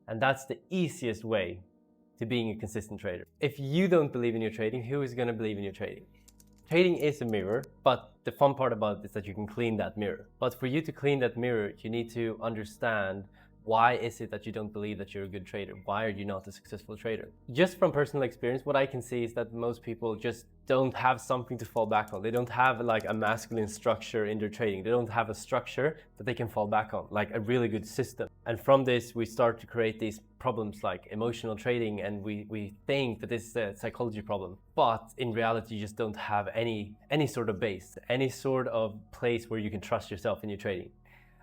And that's the easiest way to being a consistent trader. If you don't believe in your trading, who is going to believe in your trading? Trading is a mirror, but the fun part about it is that you can clean that mirror. But for you to clean that mirror, you need to understand why is it that you don't believe that you're a good trader? Why are you not a successful trader? Just from personal experience, what I can see is that most people just don't have something to fall back on. They don't have like a masculine structure in their trading. They don't have a structure that they can fall back on, like a really good system. And from this, we start to create these problems like emotional trading, and we think that this is a psychology problem. But in reality, you just don't have any sort of base, any sort of place where you can trust yourself in your trading.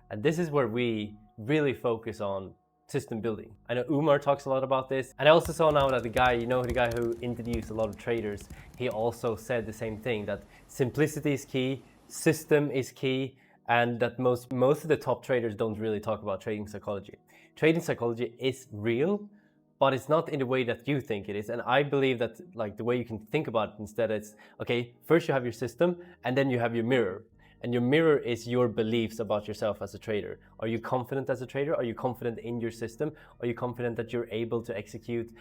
And this is where we really focus on system building. I know Umar talks a lot about this. And I also saw now that the guy who interviews a lot of traders, he also said the same thing, that simplicity is key, system is key, and that most of the top traders don't really talk about trading psychology. Trading psychology is real, but it's not in the way that you think it is. And I believe that like the way you can think about it instead, it's okay, first you have your system and then you have your mirror. And your mirror is your beliefs about yourself as a trader. Are you confident as a trader? Are you confident in your system? Are you confident that you're able to execute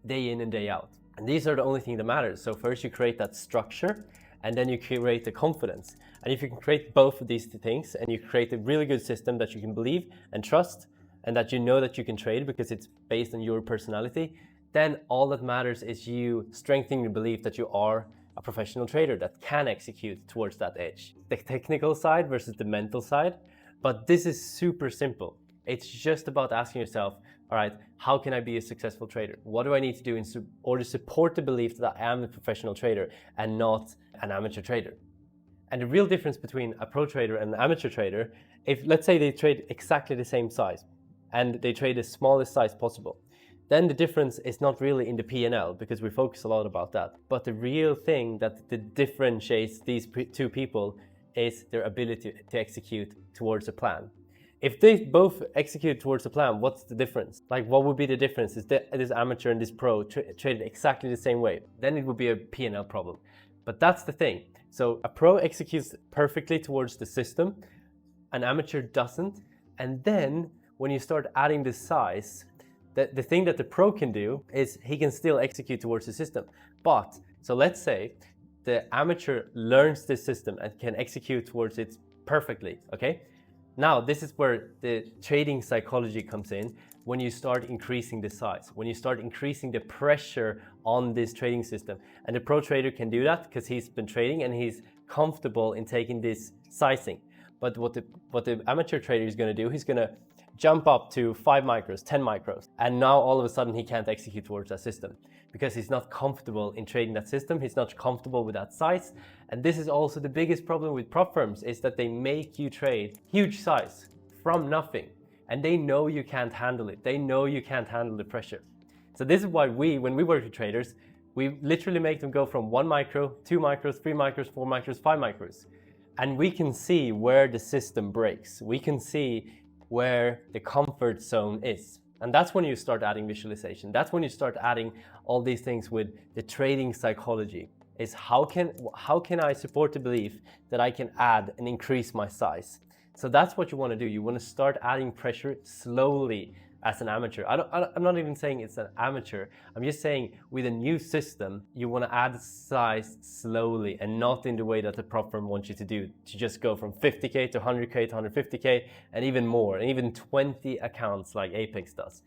day in and day out? And these are the only thing that matters. So first you create that structure, and then you create the confidence. And if you can create both of these things, and you create a really good system that you can believe and trust, and that you know that you can trade because it's based on your personality, then all that matters is you strengthening the belief that you are a professional trader that can execute towards that edge. The technical side versus the mental side, but this is super simple. It's just about asking yourself, all right, how can I be a successful trader? What do I need to do in order to support the belief that I am a professional trader and not an amateur trader? And the real difference between a pro trader and an amateur trader, if let's say they trade exactly the same size and they trade the smallest size possible, then the difference is not really in the P&L, because we focus a lot about that. But the real thing that differentiates these two people is their ability to execute towards a plan. If they both execute towards a plan, what's the difference? Like, what would be the difference? Is this amateur and this pro traded exactly the same way? Then it would be a P&L problem. But that's the thing. So a pro executes perfectly towards the system, an amateur doesn't. And then when you start adding the size, the thing that the pro can do is he can still execute towards the system. But, so let's say the amateur learns this system and can execute towards it perfectly, okay? Now, this is where the trading psychology comes in, when you start increasing the size, when you start increasing the pressure on this trading system. And the pro trader can do that because he's been trading and he's comfortable in taking this sizing. But what the amateur trader is going to do, he's going to jump up to 5 micros, 10 micros, and now all of a sudden he can't execute towards that system because he's not comfortable in trading that system, he's not comfortable with that size. And this is also the biggest problem with prop firms, is that they make you trade huge size from nothing, and they know you can't handle it, they know you can't handle the pressure. So this is why when we work with traders, we literally make them go from 1 micro, 2 micros, 3 micros, 4 micros, 5 micros, and we can see where the system breaks, we can see where the comfort zone is. And that's when you start adding visualization. That's when you start adding all these things with the trading psychology, is how can I support the belief that I can add and increase my size? So that's what you want to do. You want to start adding pressure slowly as an amateur. I'm not even saying it's an amateur. I'm just saying with a new system, you want to add size slowly and not in the way that the prop firm wants you to do, to just go from 50K to 100K to 150K and even more, and even 20 accounts like Apex does.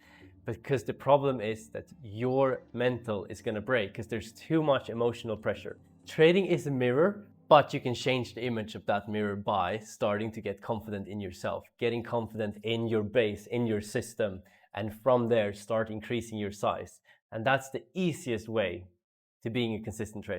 Because the problem is that your mental is going to break because there's too much emotional pressure. Trading is a mirror, but you can change the image of that mirror by starting to get confident in yourself, getting confident in your base, in your system, and from there start increasing your size. And that's the easiest way to being a consistent trader.